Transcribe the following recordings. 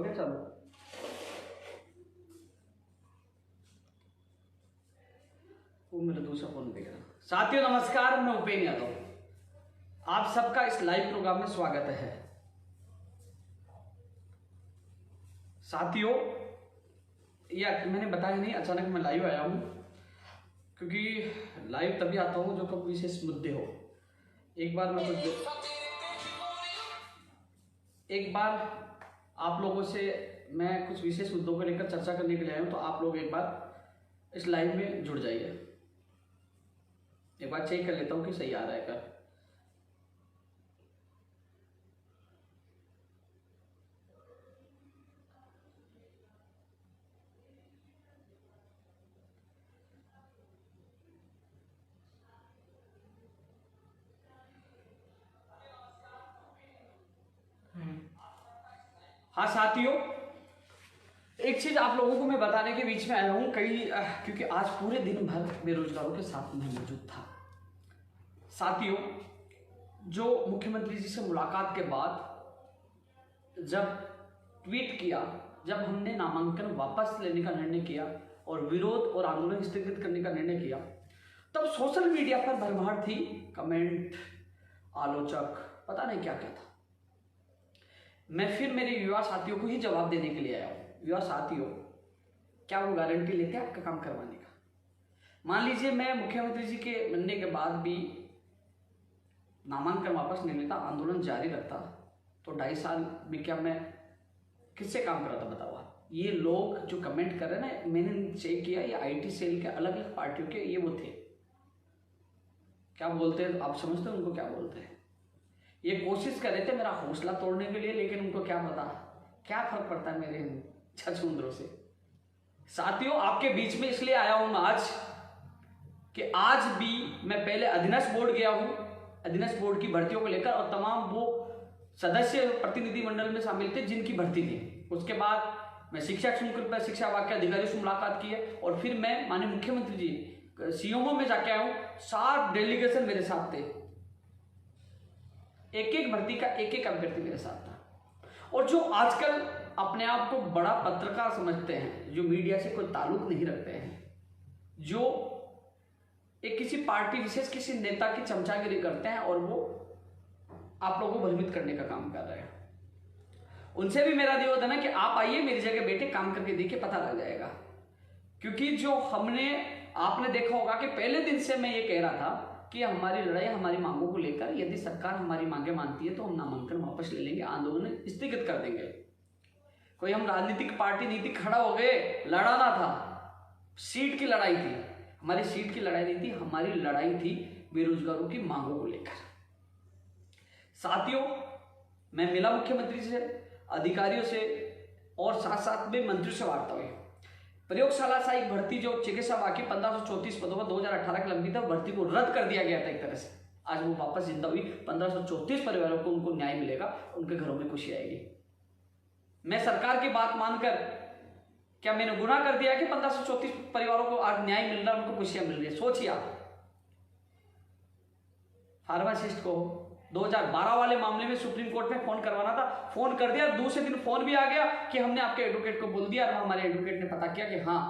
हो गया चलो। वो मेरा दूसरा फोन देख रहा। साथियों नमस्कार, मैं उपेन यादव, आप सबका इस लाइव प्रोग्राम में स्वागत है। साथियों या मैंने बताया नहीं, अचानक मैं लाइव आया हूं, क्योंकि लाइव तभी आता हूं जो कभी विशेष मुद्दे हो। एक बार आप लोगों से मैं कुछ विशेष मुद्दों को लेकर चर्चा करने के लिए आया हूं, तो आप लोग एक बार इस लाइव में जुड़ जाइए। एक बार चेक कर लेता हूं कि सही आ रहा है क्या। हाँ साथियों, एक चीज आप लोगों को मैं बताने के बीच में आया हूं क्योंकि आज पूरे दिन भर बेरोजगारों के साथ में मौजूद था। साथियों, जो मुख्यमंत्री जी से मुलाकात के बाद जब ट्वीट किया, जब हमने नामांकन वापस लेने का निर्णय किया और विरोध और आंदोलन स्थगित करने का निर्णय किया, तब सोशल मीडिया पर भरमार थी, कमेंट, आलोचक, पता नहीं क्या क्या था। मैं फिर मेरे युवा साथियों को ही जवाब देने के लिए आया हूं। युवा साथियों, क्या वो गारंटी लेते हैं आपका काम करवाने का? मान लीजिए मैं मुख्यमंत्री जी के मिलने के बाद भी नामांकन वापस नहीं लेता, आंदोलन जारी रखता, तो 2.5 साल में क्या मैं किससे काम कराता बताओ आप? ये लोग जो कमेंट कर रहे हैं ना, मैंने चेक किया, ये आईटी सेल के अलग अलग पार्टियों के ये वो थे। क्या बोलते हैं आप समझते हैं उनको क्या बोलते हैं? ये कोशिश कर रहे थे मेरा हौसला तोड़ने के लिए, लेकिन उनको क्या पता क्या फर्क पड़ता है मेरे छछूंदरों से। साथियों, आपके बीच में इसलिए आया हूं आज कि आज भी मैं पहले अधीनस्थ बोर्ड गया हूं, अधीनस्थ बोर्ड की भर्तियों को लेकर, और तमाम वो सदस्य प्रतिनिधि मंडल में शामिल थे जिनकी भर्ती थी। उसके बाद मैं शिक्षा शुल्क पर शिक्षा विभाग के अधिकारियों से मुलाकात की है, और फिर मैं माननीय मुख्यमंत्री जी सीएमओ में जाके आया हूं। 7 डेलीगेशन मेरे साथ थे, एक एक भर्ती का एक एक अभ्यर्थी मेरे साथ था। और जो आजकल अपने आप को बड़ा पत्रकार समझते हैं, जो मीडिया से कोई ताल्लुक नहीं रखते हैं, जो एक किसी पार्टी विशेष किसी नेता की चमचागिरी करते हैं और वो आप लोगों को भ्रमित करने का काम कर रहे हैं, उनसे भी मेरा निवेदन है कि आप आइए मेरी जगह बैठे, काम करके देखिए, पता लग जाएगा। क्योंकि जो आपने देखा होगा कि पहले दिन से मैं ये कह रहा था कि हमारी लड़ाई हमारी मांगों को लेकर, यदि सरकार हमारी मांगे मानती है तो हम नामांकन वापस ले लेंगे, आंदोलन स्थगित कर देंगे। कोई हम राजनीतिक पार्टी नीति खड़ा हो गए, लड़ाना था, सीट की लड़ाई थी, हमारी सीट की लड़ाई नहीं थी, हमारी लड़ाई थी बेरोजगारों की मांगों को लेकर। साथियों, मैं मिला मुख्यमंत्री से, अधिकारियों से, और साथ साथ में मंत्रियों से वार्ता हुई। प्रयोगशाला सहायक भर्ती जो चिकित्सा बाकी 1534 पदों पर 2018 की लंबी था, भर्ती को रद्द कर दिया गया था एक तरह से। आज वो वापस जिंदा हुई, 1534 परिवारों को उनको न्याय मिलेगा, उनके घरों में खुशी आएगी। मैं सरकार की बात मानकर, क्या मैंने गुनाह कर दिया कि 1534 परिवारों को आज न्याय मिल रहा है, उनको खुशियां मिल रही है? सोचिए आप। फार्मासिस्ट को 2012 वाले मामले में सुप्रीम कोर्ट में फोन करवाना था, फोन कर दिया, दूसरे दिन फोन भी आ गया कि हमने आपके एडवोकेट को बोल दिया, और हमारे एडवोकेट ने पता किया कि हाँ,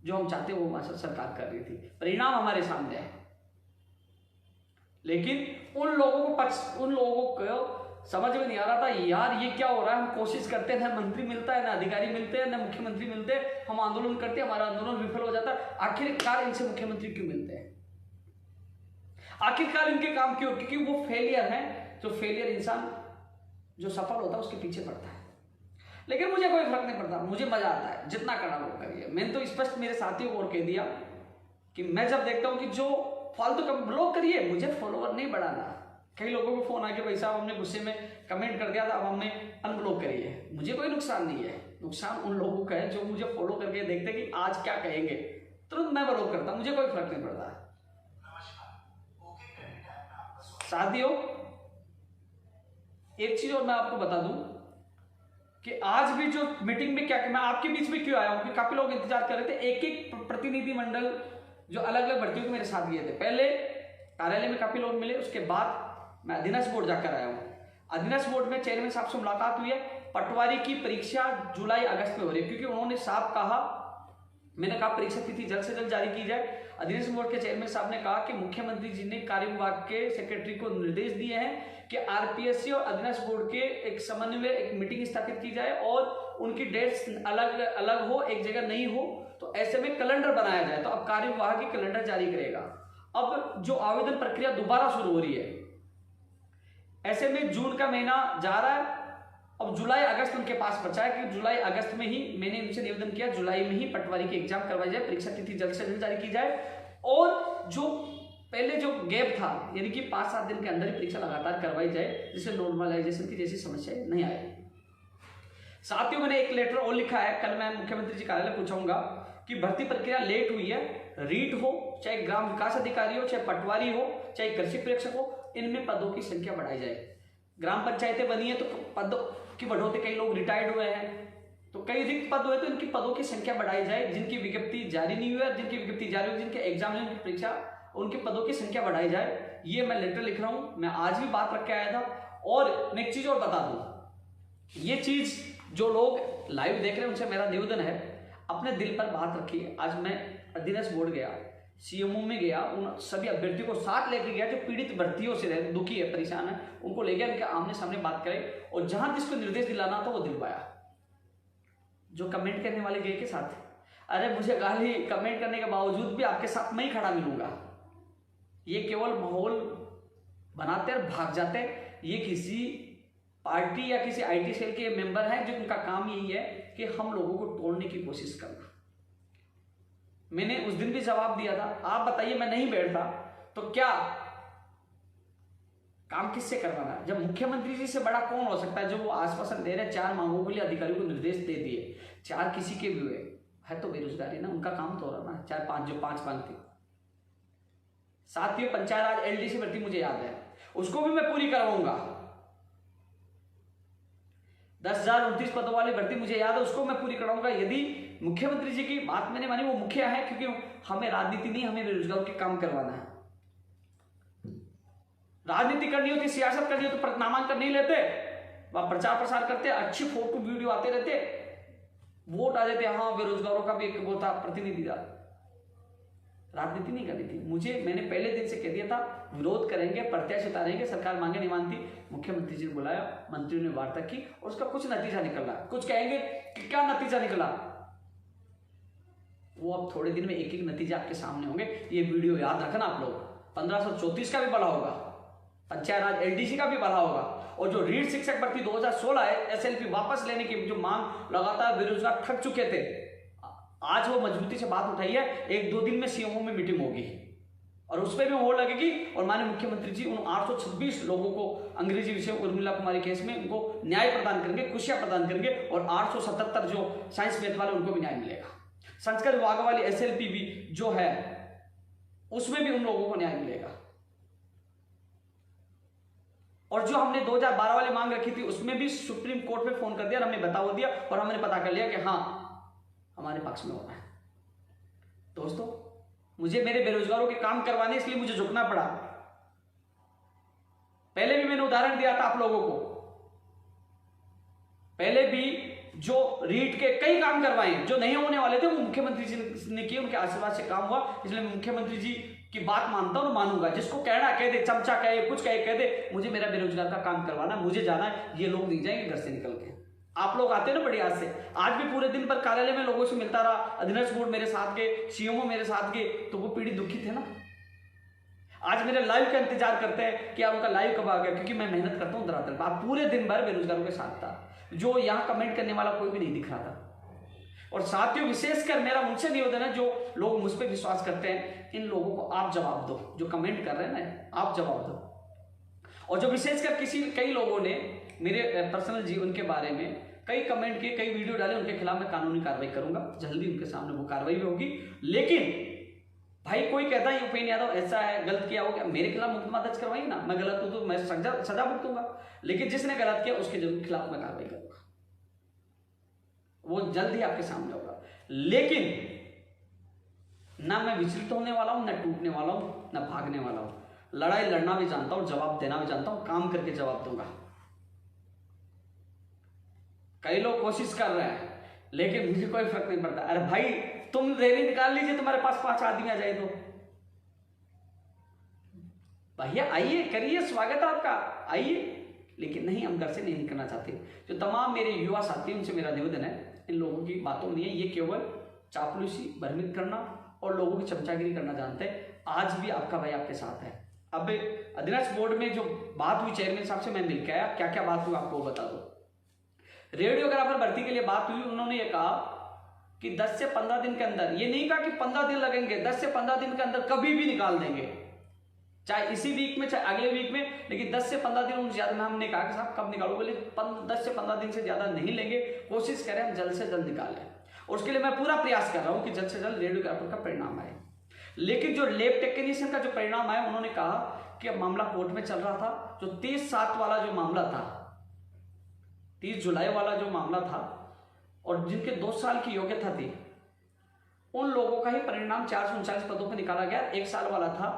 जो हम चाहते वो हमारी सरकार कर रही थी, परिणाम हमारे सामने है। लेकिन उन लोगों को समझ में नहीं आ रहा था, यार ये क्या हो रहा है, हम कोशिश करते हैं, ना मंत्री मिलता है, ना अधिकारी मिलते हैं, ना मुख्यमंत्री मिलते हैं, हम आंदोलन करते हैं, हमारा आंदोलन विफल हो जाता है, आखिरकार इनसे मुख्यमंत्री क्यों मिलते हैं? आखिरकार इनके काम क्यों? क्योंकि वो फेलियर है, जो फेलियर इंसान जो सफल होता है उसके पीछे पड़ता है। लेकिन मुझे कोई फर्क नहीं पड़ता, मुझे मजा आता है, जितना करना वो करिए। मैंने तो स्पष्ट मेरे साथियों को और कह दिया कि मैं जब देखता हूं कि जो फालतू का ब्लॉक करिए, मुझे फॉलोवर नहीं बढ़ाना। कई लोगों को फोन आके भाई साहब हमने गुस्से में कमेंट कर दिया था, अब हमें अनब्लॉक करिए। मुझे कोई नुकसान नहीं है, नुकसान उन लोगों का है जो मुझे फॉलो करके देखते कि आज क्या कहेंगे, तुरंत मैं ब्लॉक करता, मुझे कोई फर्क नहीं पड़ता। साथियों, एक चीज और मैं आपको बता दूं कि आज भी जो मीटिंग में क्या, मैं आपके बीच में क्यों आया हूं कि काफी लोग इंतजार कर रहे थे। एक एक प्रतिनिधि मंडल जो अलग अलग भर्तियों के मेरे साथ गए थे, पहले कार्यालय में काफी लोग मिले, उसके बाद मैं अधीनस्थ बोर्ड जाकर आया हूं। अधीनस्थ बोर्ड में चेयरमैन साहब से मुलाकात हुई है, पटवारी की परीक्षा जुलाई अगस्त में हो रही है, क्योंकि उन्होंने साफ कहा, मैंने कहा परीक्षा तिथि जल्द से जल्द जारी की जाए। अधीनस्थ बोर्ड के चेयरमैन साहब ने कहा कि मुख्यमंत्री जी ने कार्य विभाग के सेक्रेटरी को निर्देश दिए हैं कि आरपीएससी और अधीनस्थ बोर्ड के एक समन्वय, एक मीटिंग स्थापित की जाए और उनकी डेट्स अलग अलग हो, एक जगह नहीं हो, तो ऐसे में कैलेंडर बनाया जाए। तो अब कार्य विभाग ही कैलेंडर जारी करेगा। अब जो आवेदन प्रक्रिया दोबारा शुरू हो रही है, ऐसे में जून का महीना जा रहा है, अब जुलाई अगस्त उनके पास बचा है कि जुलाई अगस्त में ही मैंने उनसे निवेदन किया, जुलाई में ही पटवारी की एग्जाम करवाई जाए, परीक्षा तिथि जल्द से जल्द जारी की जाए और जो पहले जो गैप था यानी कि 5-7 दिन के अंदर ही परीक्षा लगातार करवाई जाए, जिससे नॉर्मलाइजेशन की जैसी समस्याएं नहीं आए। साथियों, मैंने एक लेटर और लिखा है, कल मैं मुख्यमंत्री जी कार्यालय पूछूंगा कि भर्ती प्रक्रिया लेट हुई है, रीट हो, चाहे ग्राम विकास अधिकारी हो, चाहे पटवारी हो, चाहे कृषि प्रेक्षक हो, इनमें पदों की संख्या बढ़ाई जाए। ग्राम पंचायतें बनी है तो पदों की बढ़ोतरी, कई लोग रिटायर्ड हुए हैं तो कई रिक्त पद हुए, तो इनकी पदों की संख्या बढ़ाई जाए। जिनकी विज्ञप्ति जारी नहीं हुई है, जिनकी विज्ञप्ति जारी हुई, जिनके एग्जाम है, उनकी परीक्षा, उनके पदों की संख्या बढ़ाई जाए। ये मैं लेटर लिख रहा हूं, मैं आज भी बात रख के आया था। और मैं एक चीज और बता दूं, ये चीज जो लोग लाइव देख रहे हैं उनसे मेरा निवेदन है, अपने दिल पर बात रखिए। आज मैं अधीनस्थ बोर्ड गया, सीएमओ में गया, उन सभी अभ्यर्थियों को साथ लेके गया जो पीड़ित भर्तियों से दुखी है, परेशान है, उनको ले गया, उनके आमने सामने बात करे और जहां जिसको निर्देश दिलाना था वो दिलवाया। जो कमेंट करने वाले गए के साथ, अरे मुझे गाली कमेंट करने के बावजूद भी आपके साथ मैं ही खड़ा मिलूंगा, ये केवल माहौल बनाते और भाग जाते। ये किसी पार्टी या किसी आईटी सेल के मेंबर हैं जो उनका काम यही है कि हम लोगों को तोड़ने की कोशिश करना। मैंने उस दिन भी जवाब दिया था, आप बताइए मैं नहीं बैठता तो क्या काम किससे करवाना है? जब मुख्यमंत्री जी से बड़ा कौन हो सकता है जो वो आश्वासन दे रहे, 4 मांगों के लिए अधिकारियों को निर्देश दे दिए, 4 किसी के भी हुए है तो बेरोजगारी ना, उनका काम तो हो रहा ना, 4-5 जो 5 मांगते। साथियों, पंचायत राज एलडीसी भर्ती मुझे याद है, उसको भी मैं पूरी करवाऊंगा। 10,029 पदों वाली भर्ती मुझे याद है, उसको मैं पूरी कराऊंगा। यदि मुख्यमंत्री जी की बात मैंने मानी, वो मुखिया है, क्योंकि हमें राजनीति नहीं, हमें बेरोजगारों के काम करवाना है। राजनीति करनी होती, सियासत करनी होती तो नामांकन नहीं लेते, वह प्रचार प्रसार करते, अच्छी फोटो वीडियो आते रहते, वोट आ जाते, हाँ बेरोजगारों का भी एक वो था प्रतिनिधि था। राजनीति नहीं करनी थी। मैंने पहले दिन से कह दिया था, विरोध करेंगे, प्रत्याशी उतारेंगे, सरकार मांगे नहीं मानती। मुख्यमंत्री जी ने बुलाया, मंत्रियों ने वार्ता की और उसका कुछ नतीजा निकला। कुछ कहेंगे कि क्या नतीजा निकला, वो अब थोड़े दिन में एक एक नतीजा आपके सामने होंगे। ये वीडियो याद रखना आप लोग, 1534 का भी भला होगा, पंचायत राज एलडीसी का भी भला होगा, और जो रीट शिक्षक भर्ती 2016 है, एसएलपी वापस लेने की जो मांग लगातार बेरोजगार थक चुके थे, आज वो मजबूती से बात उठाई है। 1-2 दिन में सीएमओ में मीटिंग होगी और उस पर भी मोहर लगेगी और माननीय मुख्यमंत्री जी उन 826 लोगों को अंग्रेजी विषय उर्मिला कुमारी केस में उनको न्याय प्रदान करेंगे, खुशियां प्रदान करेंगे, और 877 जो साइंस मैथ वाले उनको भी न्याय मिलेगा। संस्कृत विभाग वाली एसएलपी भी जो है उसमें भी उन लोगों को न्याय मिलेगा। और जो हमने 2012 वाली मांग रखी थी उसमें भी सुप्रीम कोर्ट में फोन कर दिया और हमें बता दिया और हमने पता कर लिया कि हाँ हमारे पक्ष में होना है। दोस्तों, मुझे मेरे बेरोजगारों के काम करवाने इसलिए मुझे झुकना पड़ा। पहले भी मैंने उदाहरण दिया था आप लोगों को, पहले भी जो रीट के कई काम करवाए जो नहीं होने वाले थे वो मुख्यमंत्री जी ने किए, उनके आशीर्वाद से काम हुआ। इसलिए मैं मुख्यमंत्री जी की बात मानता हूं और मानूंगा। जिसको कहना कह दे, चमचा कहे, कुछ कहे कह दे, मुझे मेरा बेरोजगार का काम करवाना, मुझे जाना है। ये लोग नहीं जाएंगे घर से निकल के। आप लोग आते हैं ना बड़ी आज से, आज भी पूरे दिन पर कार्यालय में लोगों से मिलता रहा, अधीनस्थ बोर्ड मेरे साथ के, सीएमओ मेरे साथ के, तो वो पीड़ित दुखी थे ना। आज मेरे लाइव का इंतजार करते हैं कि यार उनका लाइव कब आ गया, क्योंकि मैं मेहनत करता हूं धरातल पर। आप पूरे दिन भर बेरोजगारों के साथ था, जो यहाँ कमेंट करने वाला कोई भी नहीं दिख रहा था। और साथियों, विशेषकर मेरा उनसे निवेदन है, जो लोग मुझ पर विश्वास करते हैं, इन लोगों को आप जवाब दो। जो कमेंट कर रहे हैं ना, आप जवाब दो। और जो विशेषकर कई लोगों ने मेरे पर्सनल जीवन के बारे में कई कमेंट किए, कई वीडियो डाले, उनके खिलाफ मैं कानूनी कार्रवाई करूंगा। जल्दी उनके सामने वो कार्रवाई भी होगी। लेकिन भाई कोई कहता है यूपी यादव ऐसा है, गलत किया हो, क्या मेरे खिलाफ मुकदमा दर्ज करवाइए ना, मैं गलत हूं तो मैं सजा भुगतूंगा। लेकिन जिसने गलत किया उसके जरूर खिलाफ मैं कार्रवाई करूंगा, वो जल्द ही आपके सामने होगा। लेकिन ना मैं विचलित होने वाला हूं, ना टूटने वाला हूं, ना भागने वाला हूं। लड़ाई लड़ना भी जानता हूं, जवाब देना भी जानता हूं, काम करके जवाब दूंगा। कई लोग कोशिश कर रहे हैं लेकिन मुझे कोई फर्क नहीं पड़ता। अरे भाई तुम रैली निकाल लीजिए, तुम्हारे पास 5 आदमी आ जाए तो भैया आइए, करिए, स्वागत है आपका, आइए। लेकिन नहीं, हम घर से नहीं निकलना चाहते। जो तमाम मेरे युवा साथी उनसे मेरा निवेदन है, इन लोगों की बातों में नहीं है, ये केवल चापलूसी, भ्रमित करना और लोगों की चमचागिरी करना जानते हैं। आज भी आपका भाई आपके साथ है। अब अधीनस्थ बोर्ड में जो बात हुई चेयरमैन साहब से मैं मिलकर आया, क्या क्या बात हुई आपको बता दो। रेडियोग्राफर भर्ती के लिए बात हुई, उन्होंने ये कहा कि 10 से 15 दिन के अंदर, ये नहीं कहा कि 15 दिन लगेंगे, 10 से 15 दिन के अंदर कभी भी निकाल देंगे, चाहे इसी वीक में चाहे अगले वीक में, लेकिन 10 से 15 दिन उनसे ज्यादा। हमने कहा कि साहब कब निकालोगे, लेकिन 10 से 15 दिन से ज्यादा नहीं लेंगे, कोशिश करें हम जल्द से जल्द निकालें। और उसके लिए मैं पूरा प्रयास कर रहा हूं कि जल्द से जल्द रेडियोग्राफर का परिणाम आए। लेकिन जो लैब टेक्नीशियन का जो परिणाम आया, उन्होंने कहा कि अब मामला कोर्ट में चल रहा था, जो 30/7 वाला जो मामला था, 30 जुलाई वाला जो मामला था, और जिनके 2 साल की योग्यता थी, उन लोगों का ही परिणाम 439 पदों पर निकाला गया। 1 साल वाला था,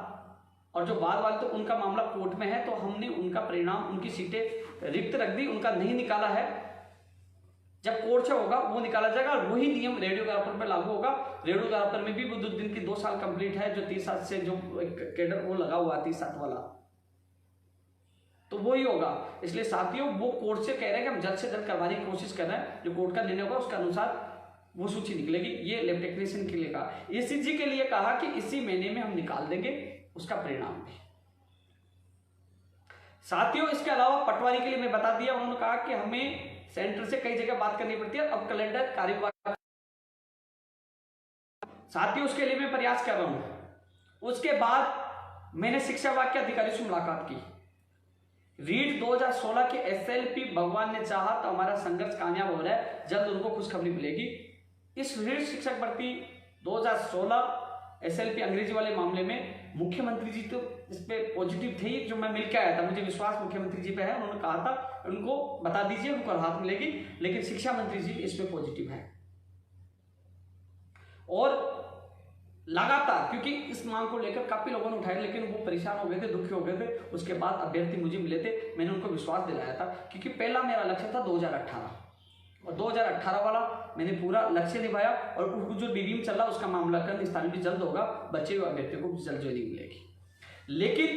और जो बाद वाले तो उनका मामला कोर्ट में है, तो हमने उनका परिणाम, उनकी सीटें रिक्त रख दी, उनका नहीं निकाला है। जब कोर्ट से होगा वो निकाला जाएगा, और वही नियम रेडियोग्राफर पर लागू होगा। रेडियोग्राफर में भी बुद्ध दिन की 2 साल कंप्लीट है, जो 30/7 से जो कैडर वो लगा हुआ 30/7 वाला, तो वही होगा। इसलिए साथियों, वो कोर्ट से कह रहे हैं कि हम जल्द से जल्द करवाने की कोशिश कर रहे हैं। जो कोर्ट का निर्णय होगा उसके अनुसार वो सूची निकलेगी। ये लैब टेक्नीशियन के लिए कहा। ईसीजी के लिए कहा कि इसी महीने में हम निकाल देंगे उसका परिणाम भी। साथियों, इसके अलावा पटवारी के लिए मैं बता दिया, उन्होंने कहा कि हमें सेंटर से कई जगह बात करनी पड़ती है, अब कैलेंडर कार्यवाही। साथियों, उसके लिए मैं प्रयास कर रहा हूं। उसके बाद मैंने शिक्षा विभाग के अधिकारी से मुलाकात की। रीट 2016 के एसएलपी, भगवान ने चाहा तो हमारा संघर्ष कामयाब हो रहा है, जल्द उनको खुशखबरी मिलेगी। इस रीट शिक्षक भर्ती 2016 एसएलपी अंग्रेजी वाले मामले में मुख्यमंत्री जी तो इस पे पॉजिटिव थे, जो मैं मिलकर आया था, मुझे विश्वास मुख्यमंत्री जी पे है। उन्होंने कहा था उनको बता दीजिए, उनको राहत मिलेगी, लेकिन शिक्षा मंत्री जी इस पे पॉजिटिव है। और लगातार, क्योंकि इस मांग को लेकर काफी लोगों ने उठाया, लेकिन वो परेशान हो गए थे, दुखी हो गए थे। उसके बाद अभ्यर्थी मुझे मिले थे, मैंने उनको विश्वास दिलाया था, क्योंकि पहला मेरा लक्ष्य था 2018, और 2018 वाला मैंने पूरा लक्ष्य निभाया। और जो डीडीएम चल रहा उसका मामला का निस्तारण भी जल्द होगा, बच्चे व अभ्यर्थियों को जल्द ज्वाइनिंग मिलेगी। लेकिन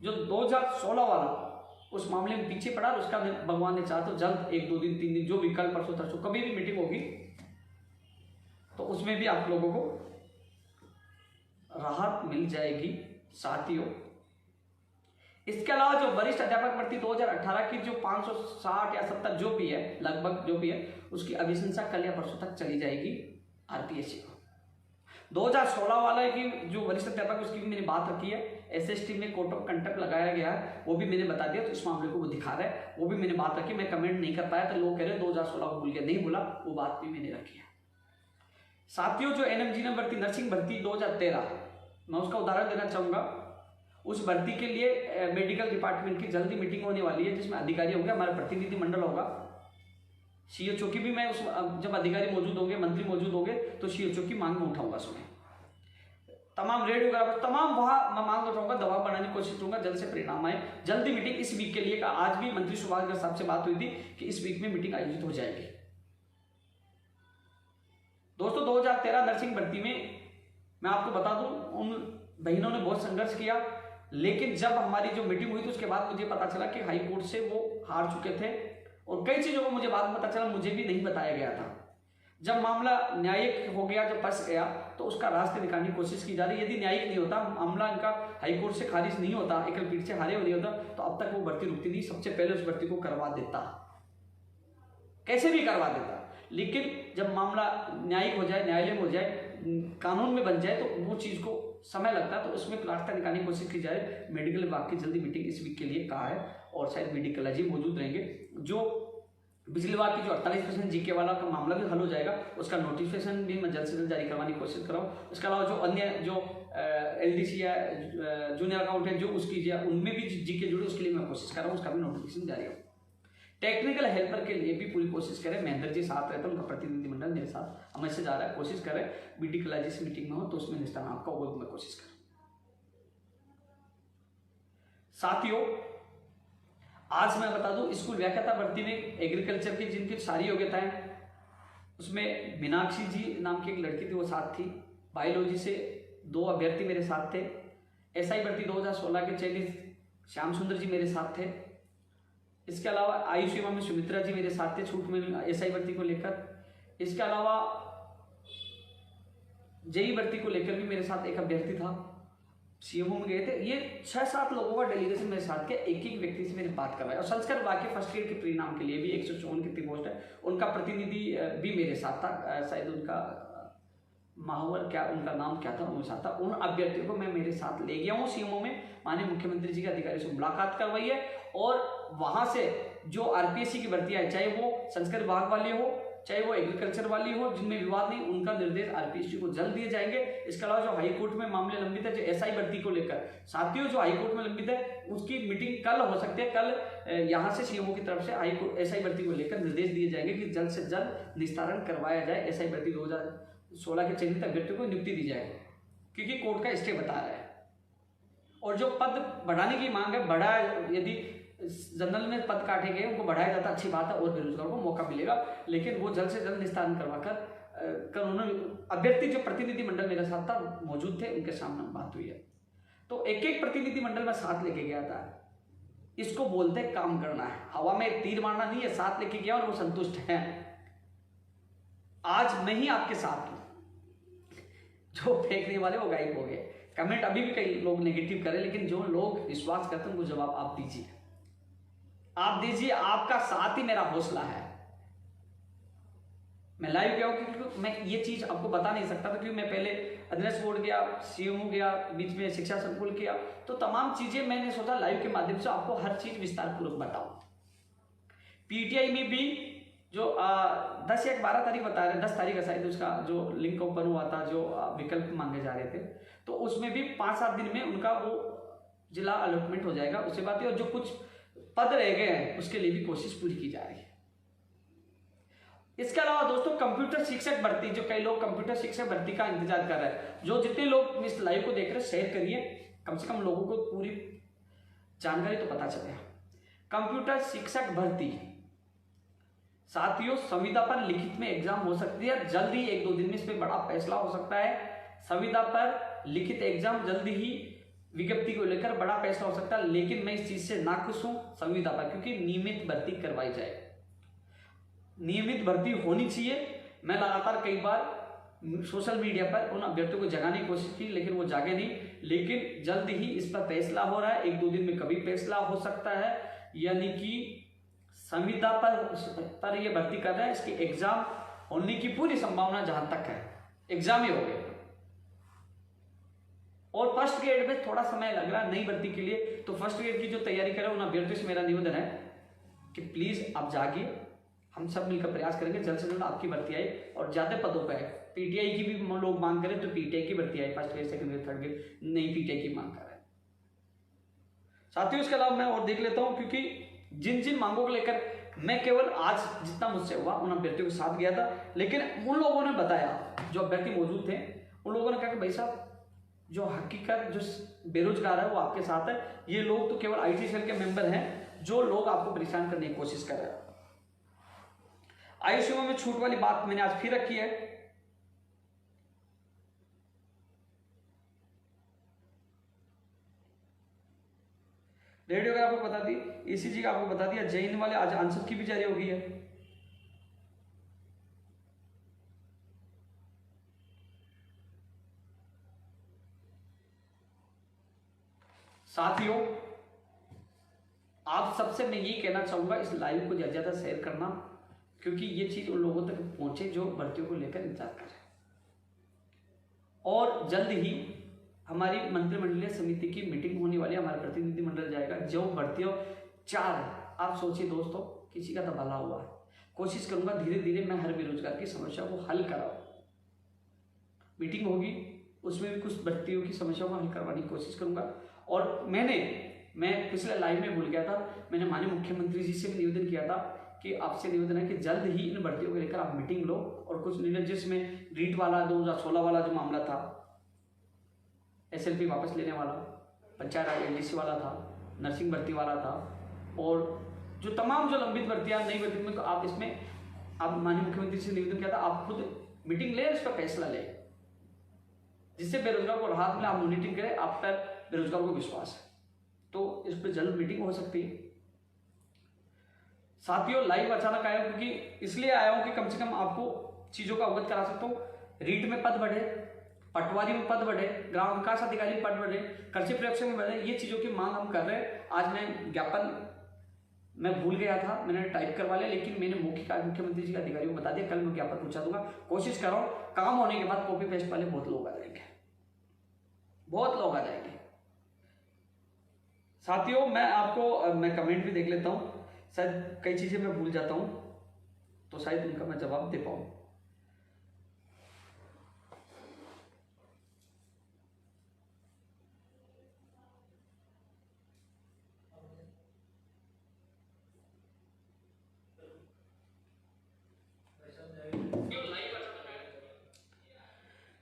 जो 2016 वाला, उस मामले में पीछे पड़ा, उसका भगवान ने चाहा तो जल्द 1, 2 दिन, 3 दिन, जो भी कल परसों तरसों कभी भी मीटिंग होगी, तो उसमें भी आप लोगों को राहत मिल जाएगी। साथियों, इसके अलावा जो वरिष्ठ अध्यापक भर्ती 2018 की जो 560 या 70 जो भी है, लगभग जो भी है, उसकी अभिशंसा कल या परसों तक चली जाएगी आरपीएससी को। 2016 वाला की जो वरिष्ठ अध्यापक, उसकी भी मैंने बात रखी है। एसएसटी में कोर्ट ऑफ कंटेम्प्ट लगाया गया है, वो भी मैंने बता दिया, तो इस मामले को वो दिखा रहा है, वो भी मैंने बात रखी। मैं कमेंट नहीं कर पाया, तो लोग कह रहे 2016 को भूल गया, नहीं बोला, वो बात भी मैंने रखी है। साथियों, जो एनएमजीएनएम भर्ती, नर्सिंग भर्ती 2013, मैं उसका उदाहरण देना चाहूंगा। उस भर्ती के लिए मेडिकल डिपार्टमेंट की जल्दी मीटिंग होने वाली है, जिसमें अधिकारी होंगे, हमारा प्रतिनिधि मंडल होगा, सीएचओ की भी मैं उस, जब अधिकारी मौजूद होंगे, मंत्री मौजूद होंगे, तो सीएचओ की मांग में उठाऊंगा। सुने, तमाम रेडियोग्राफर, तमाम वहां मैं मांग उठाऊंगा, दबाव बनाने की कोशिश करूंगा, जल्द से परिणाम आए। जल्दी मीटिंग इस वीक के लिए का, आज भी मंत्री सुभाष साहब से बात हुई थी कि इस वीक में मीटिंग आयोजित हो जाएगी। दोस्तों, 2013 नर्सिंग भर्ती में मैं आपको बता दूं, उन बहनों ने बहुत संघर्ष किया, लेकिन जब हमारी जो मीटिंग हुई थी उसके बाद मुझे पता चला कि हाई कोर्ट से वो हार चुके थे, और कई चीजों को मुझे बाद में पता चला, मुझे भी नहीं बताया गया था। जब मामला न्यायिक हो गया, जब फंस गया, तो उसका रास्ते निकालने की कोशिश की जा रही है। यदि न्यायिक नहीं होता, मामला इनका हाई कोर्ट से खारिज नहीं होता, एकल पीठ से हारे हो नहीं होता, तो अब तक वो भर्ती रुकती नहीं, सबसे पहले उस भर्ती को करवा देता, कैसे भी करवा देता। लेकिन जब मामला न्यायिक हो जाए, न्यायालय में हो जाए, कानून में बन जाए, तो वो चीज को समय लगता है, तो उसमें रास्ता निकालने की कोशिश की जाए। मेडिकल विभाग की जल्दी मीटिंग इस वीक के लिए कहा है, और शायद मेडिकल जी मौजूद रहेंगे। जो पिछली बार की जो 48% जीके वाला का मामला भी हल हो जाएगा, उसका नोटिफिकेशन भी मैं जल्द से जल्द जारी करवाने की कोशिश कर रहा हूँ। इसके अलावा जो अन्य जो एलडीसी या जूनियर अकाउंटेंट जो उसकी उनमें भी जीके जुड़े, उसके लिए मैं कोशिश कर रहा हूँ, उसका भी नोटिफिकेशन जारी हो। टेक्निकल हेल्पर के लिए भी पूरी कोशिश करें। महेंद्र जी साथ रहते हैं, उनका प्रतिनिधिमंडल मेरे साथ मैसेज आ रहा है, कोशिश करें बीटी कॉलेज से मीटिंग में हो तो उसमें निस्तारण आपका, वो मैं कोशिश करूं। साथियों, आज मैं बता दूं, स्कूल व्याख्याता भर्ती में एग्रीकल्चर की जिनकी सारी योग्यताएं, उसमें मीनाक्षी जी नाम की एक लड़की थी, वो साथ थी। बायोलॉजी से 2 अभ्यर्थी मेरे साथ थे। एसआई भर्ती 2016 के चयनित श्याम सुंदर जी मेरे साथ थे। इसके अलावा आयुष सेवा में सुमित्रा जी मेरे साथ थे छूट में एसआई भर्ती को लेकर। इसके अलावा जेई भर्ती को लेकर भी मेरे साथ एक अभ्यर्थी था, सीएमओ में गए थे। ये 6-7 लोगों का डेलीगेशन मेरे साथ के, एक एक व्यक्ति से मेरी बात करवाया। और संस्कृत विभाग के फर्स्ट ईयर के परिणाम के लिए भी 154 कितनी पोस्ट है, उनका प्रतिनिधि भी मेरे साथ था। शायद उनका महावर क्या, उनका नाम क्या था, उनके साथ था। उन अभ्यर्थियों को मैं मेरे साथ ले गया हूँ सीएमओ में। माननीय मुख्यमंत्री जी के अधिकारी से मुलाकात करवाई है और वहां से जो आरपीएससी की भर्तियां है, चाहे वो संस्कृत विभाग वाली हो, चाहे वो एग्रीकल्चर वाली हो, जिनमें विवाद नहीं, उनका निर्देश आरपीएससी को जल्द दिए जाएंगे। इसके अलावा जो हाईकोर्ट में मामले लंबित है, जो एसआई भर्ती को लेकर, साथियों जो हाईकोर्ट में लंबित है उसकी मीटिंग कल हो सकती है। कल यहाँ से सीएमओ की तरफ से हाईकोर्ट एसआई भर्ती को लेकर निर्देश दिए जाएंगे कि जल्द से जल्द निस्तारण करवाया जाए। एसआई भर्ती 2016 के चयनित अभ्यर्थियों को नियुक्ति दी जाए, क्योंकि कोर्ट का स्टे बता रहा है। और जो पद बढ़ाने की मांग है, बढ़ा, यदि जनरल में पद काटे गए उनको बढ़ाया जाता, अच्छी बात है, और बेरोजगारों को मौका मिलेगा। लेकिन वो जल्द से जल्द निस्तारण करवाकर उन्होंने अभ्यर्थी जो प्रतिनिधि मंडल मेरे साथ था मौजूद थे, उनके सामने बात हुई है। तो एक एक प्रतिनिधि मंडल में साथ लेके गया था। इसको बोलते काम करना है, हवा में तीर मारना नहीं है। साथ लेके गया और वो संतुष्ट हैं। आज मैं ही आपके साथ हूं। जो फेंकने वाले वो गायब हो गए। कमेंट अभी भी कई लोग नेगेटिव करें, लेकिन जो लोग विश्वास करते हैं उनको जवाब आप दीजिए, आप दीजिए। आपका साथ ही मेरा हौसला है। मैं लाइव गया हूं क्योंकि मैं ये चीज आपको बता नहीं सकता था, क्योंकि मैं पहले अध्ययन बोर्ड गया, सीएमओ गया, बीच में शिक्षा संकुल किया, तो तमाम चीजें मैंने सोचा लाइव के माध्यम से आपको हर चीज विस्तार पूर्वक बताऊं। पीटीआई में भी जो 10 या 12 तारीख बता रहे, 10 तारीख का शायद उसका जो लिंक ओपन हुआ था, जो विकल्प मांगे जा रहे थे, तो उसमें भी 5-7 दिन में उनका वो जिला अलॉटमेंट हो जाएगा। उसके बाद और जो कुछ पद रह गए हैं उसके लिए भी कोशिश पूरी की जा रही है। इसके अलावा दोस्तों कंप्यूटर शिक्षक भर्ती, जो कई लोग कंप्यूटर शिक्षक भर्ती का इंतजार कर रहे हैं, जो जितने लोग इस लाइव को देख रहे हैं शेयर करिए, कम से कम लोगों को पूरी जानकारी तो पता चले। कंप्यूटर शिक्षक भर्ती साथियों, संविदा पर लिखित में एग्जाम हो सकती है जल्द ही, 1-2 दिन में इस पर बड़ा फैसला हो सकता है। संविदा पर लिखित एग्जाम जल्द ही विज्ञप्ति को लेकर बड़ा फैसला हो सकता है। लेकिन मैं इस चीज से नाखुश हूं संविदा पर, क्योंकि नियमित भर्ती करवाई जाए, नियमित भर्ती होनी चाहिए। मैं लगातार कई बार सोशल मीडिया पर उन अभ्यर्थियों को जगाने की कोशिश की, लेकिन वो जागे नहीं। लेकिन जल्द ही इस पर फैसला हो रहा है, 1-2 दिन में कभी फैसला हो सकता है। यानी कि संविदा पर ये भर्ती कर रहे हैं, इसकी एग्जाम होने की पूरी संभावना जहां तक है, एग्जाम ही हो गए। और फर्स्ट ग्रेड में थोड़ा समय लग रहा है नई भर्ती के लिए, तो फर्स्ट ग्रेड की जो तैयारी करें उन अभ्यर्थियों से मेरा निवेदन है कि प्लीज आप जागिए, हम सब मिलकर प्रयास करेंगे जल्द से जल्द आपकी भर्ती आए और ज्यादा पदों पर आए। पीटीआई की भी लोग मांग करें तो पीटीआई की भर्ती आए, first grade, second grade, third grade, नई पीटीआई की मांग कर रहे हैं साथियों। इसके अलावा मैं और देख लेता हूं, क्योंकि जिन जिन मांगों को लेकर मैं केवल आज जितना मुझसे हुआ उन अभ्यर्थियों के साथ गया था, लेकिन उन लोगों ने बताया, जो अभ्यर्थी मौजूद थे, उन लोगों ने कहा कि भाई साहब, जो हकीकत जो बेरोजगार है वो आपके साथ है। ये लोग तो केवल आईटी सेल के मेंबर हैं, जो लोग आपको परेशान करने की कोशिश कर रहे हैं। आयुष सेवा में छूट वाली बात मैंने आज फिर रखी है। रेडियोग्राफ आपको बता दी, ईसीजी का आपको बता दिया, जैन वाले आज आंसर की भी जारी हो गई है। साथियों, आप सबसे मैं यही कहना चाहूंगा, इस लाइव को ज्यादा ज्यादा शेयर करना, क्योंकि ये चीज उन लोगों तक पहुंचे जो भर्तियों को लेकर इंतजार कर रहे हैं। और जल्द ही हमारी मंत्रिमंडलीय समिति की मीटिंग होने वाली है, हमारा प्रतिनिधि मंडल जाएगा, जो भर्तियों 4 है। आप सोचिए दोस्तों, किसी का तो भला हुआ है। कोशिश करूंगा धीरे धीरे मैं हर बेरोजगार की समस्या को हल कराऊं। मीटिंग होगी, उसमें भी कुछ भर्तियों की समस्याओं को हल करवाने की कोशिश करूंगा। और मैं पिछले लाइव में भूल गया था, मैंने माननीय मुख्यमंत्री जी से भी निवेदन किया था कि आपसे निवेदन है कि जल्द ही इन भर्तियों को लेकर आप मीटिंग लो और कुछ निर्णय, जिसमें रीट वाला 2016 वाला जो मामला था, एसएलपी वापस लेने वाला, पंचायत राज एलडीसी वाला था, नर्सिंग भर्ती वाला था, और जो तमाम जो लंबित भर्तियां नई भर्ती में आप इसमें आप माननीय मुख्यमंत्री से निवेदन किया था, आप खुद मीटिंग लें, इस पर फैसला लें, जिससे बेरोजगार को राहत मिले। आप मॉनिटरिंग करें, आप पर बेरोजगार को विश्वास है, तो इस पर जल्द मीटिंग हो सकती है। साथियों, लाइव अचानक आया हूं क्योंकि इसलिए आया हूं कि कम से कम आपको चीजों का अवगत करा सकता हूं। रीट में पद बढ़े, पटवारी में पद बढ़े, ग्राम विकास अधिकारी में पद बढ़े, कृषि प्रयोगशाला में बढ़े, ये चीजों की मांग हम कर रहे हैं। आज मैं ज्ञापन मैं भूल गया था, मैंने टाइप करवा लिया, लेकिन मैंने मौखिक मुख्यमंत्री जी के अधिकारियों को बता दिया, कल मैं ज्ञापन पहुंचा दूंगा। कोशिश कर रहा हूं, काम होने के बाद कॉपी पेस्ट वाले बहुत लोग आ जाएंगे, बहुत लोग आ जाएंगे। साथियों, मैं कमेंट भी देख लेता हूं, शायद कई चीजें मैं भूल जाता हूं, तो शायद उनका मैं जवाब दे पाऊं।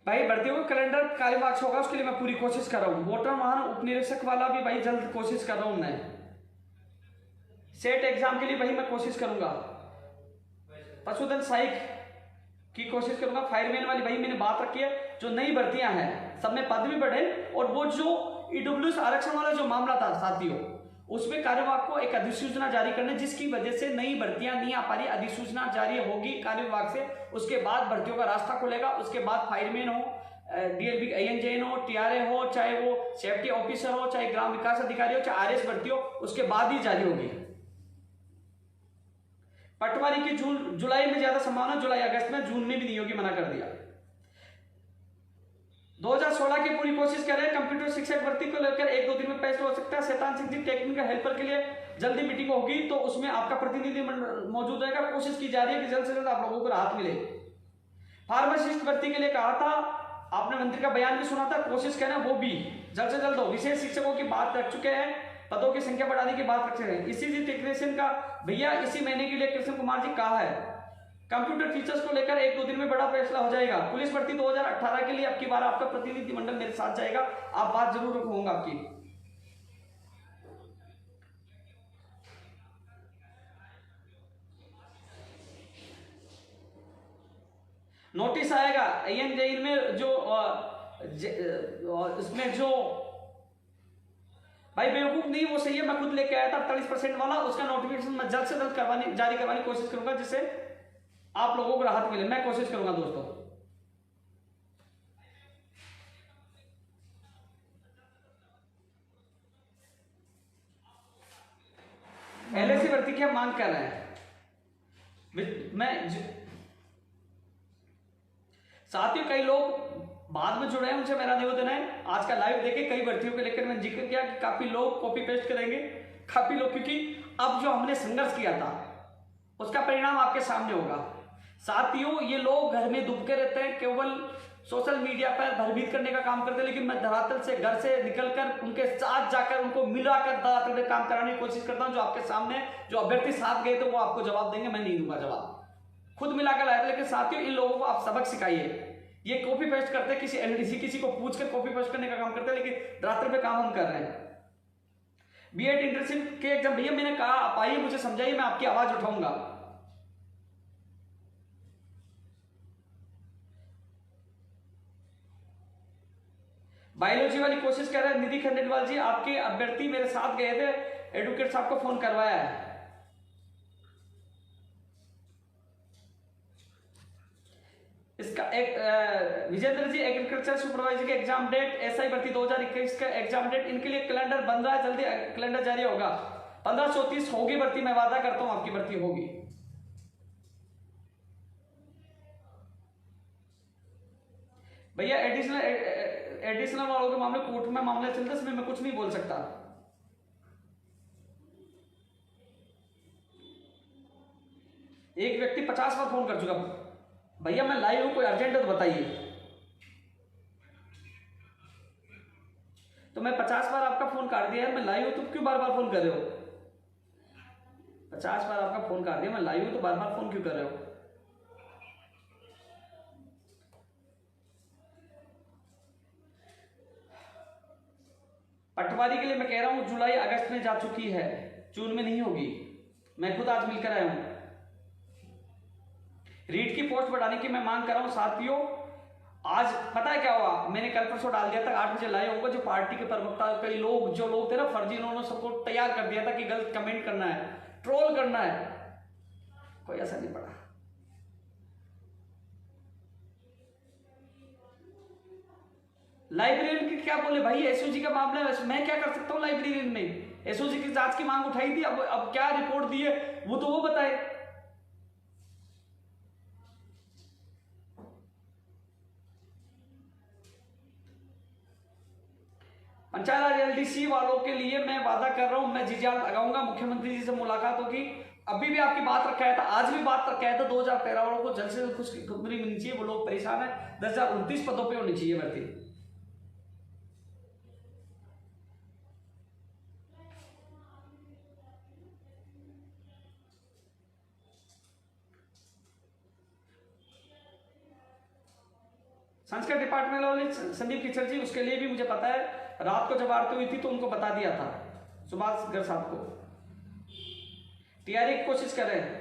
भाई भर्तियों का कैलेंडर कार्यवाहक से होगा, उसके लिए मैं पूरी कोशिश कर रहा हूँ। वोटर वाहन उप निरीक्षक वाला भी भाई जल्द कोशिश कर रहा हूँ। मैं सेट एग्जाम के लिए भाई मैं कोशिश करूंगा। पशुधन सहायक की कोशिश करूंगा। फायरमैन वाली भाई मैंने बात रखी है, जो नई भर्तियां हैं सब में पद भी बढ़े, और वो जो ईडब्ल्यूएस आरक्षण वाला जो मामला था साथियों, उसमें कार्यवाहक को एक अधिसूचना जारी करने, जिसकी वजह से नई भर्तियां नहीं आ पा रही। अधिसूचना जारी होगी कार्य विभाग से, उसके बाद भर्तियों का रास्ता खुलेगा। उसके बाद फायरमैन हो, डीएलबी ANJN हो, TRA हो, चाहे वो सेफ्टी ऑफिसर हो, चाहे ग्राम विकास अधिकारी हो, चाहे RS भर्ती हो, उसके बाद ही जारी होगी। पटवारी की जुलाई में ज्यादा संभावना, जुलाई अगस्त में, जून में भी नहीं होगी, मना कर दिया। 2016 की पूरी कोशिश कर रहे हैं। कंप्यूटर शिक्षक भर्ती को लेकर 1-2 दिन में फैसला हो सकता है। शैतान सिंह जी टेक्निकल हेल्पर के लिए जल्दी मीटिंग होगी, तो उसमें आपका प्रतिनिधि मौजूद रहेगा। कोशिश की जा रही है कि जल्द से जल्द आप लोगों को राहत मिले। फार्मासिस्ट भर्ती के लिए कहा था, आपने मंत्री का बयान भी सुना था, कोशिश करना वो भी जल्द से जल्द हो। विशेष शिक्षकों की बात रख चुके हैं, पदों की संख्या बढ़ाने की बात रख रहे हैं। ECG टेक्नीशियन का भैया इसी महीने के लिए कृष्ण कुमार जी कहा है। कंप्यूटर फीचर्स को लेकर 1-2 दिन में बड़ा फैसला हो जाएगा। पुलिस भर्ती 2018 के लिए अब की बार आपका प्रतिनिधि मंडल मेरे साथ जाएगा, आप बात जरूर रखूंगा आपकी। नोटिस आएगा ANJN में, जो इसमें जो भाई बेवकूफ नहीं वो सही है, मैं खुद लेके आया था 48% वाला, उसका नोटिफिकेशन मैं जल्द से जल्द जारी करवाने की कोशिश करूंगा, जिससे आप लोगों को राहत मिले। मैं कोशिश करूंगा दोस्तों। LAC भर्ती की हम मांग कर रहे हैं। साथियों, कई लोग बाद में जुड़े हैं, उनसे मेरा निवेदन है, आज का लाइव देखे। कई भर्तियों के लेकर मैंने जिक्र किया कि काफी लोग कॉपी पेस्ट करेंगे, काफी लोग, क्योंकि अब जो हमने संघर्ष किया था उसका परिणाम आपके सामने होगा। साथियों, ये लोग घर में दुबके रहते हैं, केवल सोशल मीडिया पर भयभीत करने का काम करते हैं, लेकिन मैं धरातल से, घर से निकलकर उनके साथ जाकर उनको मिलाकर धरातल में काम कराने की कोशिश करता हूं। जो आपके सामने जो अभ्यर्थी साथ गए थे वो आपको जवाब देंगे, मैं नहीं दूंगा जवाब, खुद मिलाकर लाया था। लेकिन साथियों, इन लोगों को आप सबक सिखाइए। ये कॉपी पेस्ट करते हैं, किसी LDC किसी को पूछकर कॉपी पेस्ट करने का काम करते हैं, लेकिन धरातल पे काम हम कर रहे हैं। B.Ed इंटर्नशिप के एग्जाम, भैया मैंने कहा आप आइए, मुझे समझाइए, मैं आपकी आवाज उठाऊंगा। बायोलॉजी वाली कोशिश कर रहे हैं निधि खंडेलवाल जी, आपके अभ्यर्थी मेरे साथ गए थे, एडवोकेट साहब को फोन करवाया है। इसका एक विजेंद्र जी, एग्रीकल्चर सुपरवाइजर के एग्जाम डेट, SI भर्ती 2021 का एग्जाम डेट, इनके लिए कैलेंडर बन रहा है, जल्दी कैलेंडर जारी होगा। 1534 होगी भर्ती, मैं वादा करता हूं आपकी भर्ती होगी। भैया एडिशनल वालों के मामले कोर्ट में मामले चलते, इसमें मैं कुछ नहीं बोल सकता। एक व्यक्ति 50 बार फोन कर चुका। भैया मैं लाइव हूं, कोई अर्जेंट है तो बताइए। तो मैं 50 बार आपका फोन काट दिया है, मैं लाइव हूं तो क्यों बार बार फोन कर रहे हो? 50 बार आपका फोन काट दिया, मैं लाइव हूं तो बार बार फोन क्यों कर रहे हो? पटवारी के लिए मैं कह रहा हूं जुलाई अगस्त में जा चुकी है, जून में नहीं होगी। मैं खुद आज मिलकर आया हूं। रीट की पोस्ट बढ़ाने की मैं मांग कर रहा हूं साथियों। आज पता है क्या हुआ, मैंने कल परसों डाल दिया था, 8 बजे लाइव होगा। जो पार्टी के प्रवक्ता कई लोग जो लोग थे ना फर्जी, उन्होंने सबको तैयार कर दिया था कि गलत कमेंट करना है, ट्रोल करना है। कोई ऐसा नहीं पड़ा। लाइब्रेरियन की क्या बोले भाई, एसओजी का मामला है, मैं क्या कर सकता हूं लाइब्रेरियन में? एसओजी की जांच की मांग उठाई थी, अब क्या रिपोर्ट दी है वो तो वो बताए। पंचायत राज एलडीसी वालों के लिए मैं वादा कर रहा हूं, मैं जी-जान लगाऊंगा। मुख्यमंत्री जी से मुलाकात होगी, अभी भी आपकी बात रखा है था, आज भी बात रखा है था। 2013 वालों को जल्द से जल्द खुशखबरी मिलनी चाहिए, वो लोग परेशान है। 10,029 पदों पे होनी चाहिए भर्ती। संस्कृत डिपार्टमेंट वाले संदीप किचड़ जी, उसके लिए भी मुझे पता है। रात को जब आरती हुई थी तो उनको बता दिया था सुभाष गर्ग साहब को। तैयारी की कोशिश कर रहे हैं।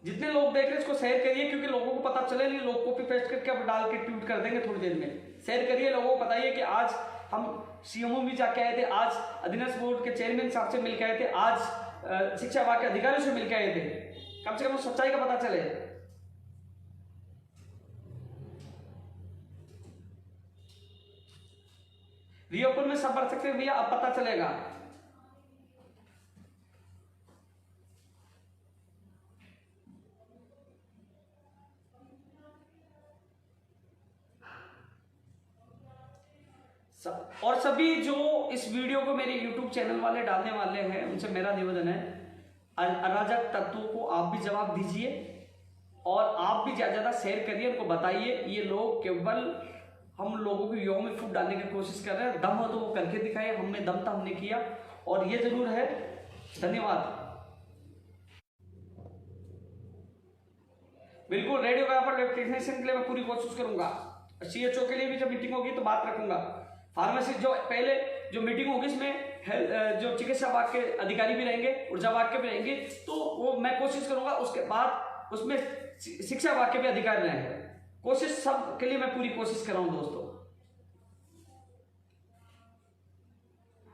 जितने लोग देख रहे हैं इसको शेयर करिए, क्योंकि लोगों को पता चले नहीं। लोग कॉपी पेस्ट करके अब डाल के ट्वीट कर देंगे थोड़ी देर में। शेयर करिए, लोगों को बताइए कि आज हम सीएमओ भी जाके आए थे, आज अधीनस्थ बोर्ड के चेयरमैन साहब से मिलकर आए थे, आज शिक्षा विभाग के अधिकारियों से मिलकर आए थे। कम से कम सच्चाई का पता चले। रीओपन में सब बढ़ सकते हैं भैया, अब पता चलेगा। और सभी जो इस वीडियो को मेरे YouTube चैनल वाले डालने वाले हैं, उनसे मेरा निवेदन है, अराजक तत्वों को आप भी जवाब दीजिए और आप भी ज्यादा शेयर करिए, उनको बताइए। ये लोग केवल हम लोगों को युवाओं में फूट डालने की कोशिश कर रहे हैं। दम हो तो वो करके दिखाए, हमने दम था, हमने किया। और ये जरूर है। धन्यवाद। बिल्कुल रेडियो का पर टेक्नीशियन के लिए मैं पूरी कोशिश करूंगा। सीएचओ के लिए भी जब मीटिंग होगी तो बात रखूंगा। फार्मेसिस्ट जो पहले जो मीटिंग होगी इसमें जो चिकित्सा विभाग के अधिकारी भी रहेंगे, ऊर्जा विभाग के भी रहेंगे, तो वो मैं कोशिश करूंगा। उसके बाद उसमें शिक्षा विभाग के भी अधिकारी रहेंगे। कोशिश सब के लिए मैं पूरी कोशिश कर रहा हूं दोस्तों।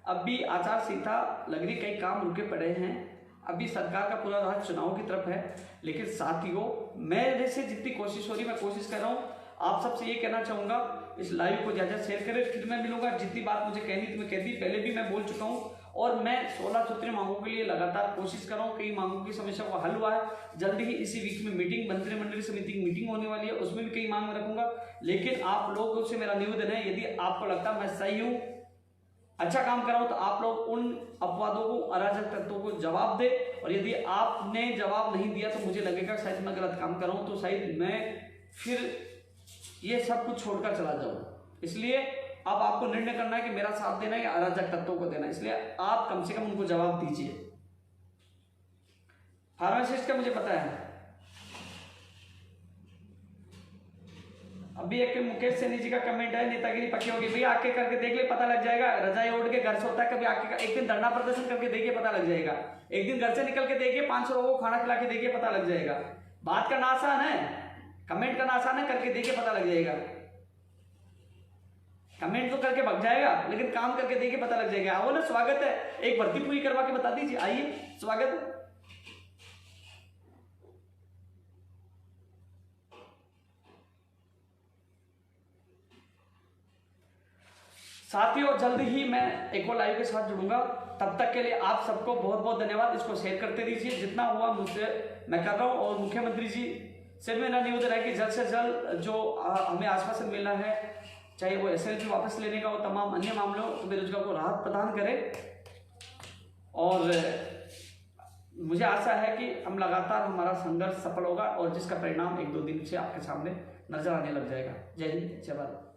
अब भी आचार संहिता लग रही, कई काम रुके पड़े हैं। अभी सरकार का पूरा राह चुनाव की तरफ है, लेकिन साथियों मेरे से जितनी कोशिश हो रही मैं कोशिश कर रहा हूं। आप सबसे ये कहना चाहूंगा, इस लाइव को ज्यादा शेयर करें। फिर मैं मिलूंगा, जितनी बात मुझे कहनी थी मैं कह दी, पहले भी मैं बोल चुका हूं। और मैं 16 सूत्रीय मांगों के लिए लगातार कोशिश कर रहा हूं। कई मांगों की समस्या को हल हुआ है। जल्दी ही इसी वीक में मीटिंग, मंत्रिमंडल समिति की मीटिंग होने वाली है, उसमें भी कई मांग रखूंगा। लेकिन आप लोगों से मेरा निवेदन है, यदि आपको लगता मैं सही हूं, अच्छा काम कर रहा हूं, तो आप लोग उन अपवादों को, अराजक तत्वों को जवाब दे। और यदि आपने जवाब नहीं दिया तो मुझे लगेगा शायद मैं गलत काम कर रहा हूं, तो शायद मैं फिर ये सब कुछ छोड़कर चला जाऊं। इसलिए अब आपको निर्णय करना है कि मेरा साथ देना है या अराजक तत्वों को देना है। इसलिए आप कम से कम उनको जवाब दीजिए। फार्मासिस्ट का मुझे पता है। अभी एक मुकेश सैनी जी का कमेंट है, नेतागिरी पक्की होगी। भैया आके करके देख ले, पता लग जाएगा। रजाई ओढ़ के घर से होता है, कभी आके एक दिन धरना प्रदर्शन करके देखिए, पता लग जाएगा। एक दिन घर से निकल के देखिए, 500 लोगों को खाना खिला के देखिए, पता लग जाएगा। बात करना आसान है, कमेंट करना आसान है, करके देखिए पता लग जाएगा। कमेंट तो करके भग जाएगा, लेकिन काम करके देखिए पता लग जाएगा। आओ ना, स्वागत है, एक भर्ती पूरी करवा के बता दीजिए। आइए, स्वागत है। साथियों जल्द ही मैं एक और लाइव के साथ जुड़ूंगा। तब तक के लिए आप सबको बहुत बहुत धन्यवाद। इसको शेयर करते रहिए, जितना हुआ मुझसे मैं कर रहा हूं। और मुख्यमंत्री जी से मेरा निवेदन है कि जल्द से जल्द जो हमें आश्वासन मिलना है, चाहे वो एसएलपी वापस लेने का हो, तमाम अन्य मामलों तो बेरोजगार को राहत प्रदान करें। और मुझे आशा है कि हम लगातार हमारा संघर्ष सफल होगा और जिसका परिणाम 1-2 दिन से आपके सामने नजर आने लग जाएगा। जय हिंद, जय भारत।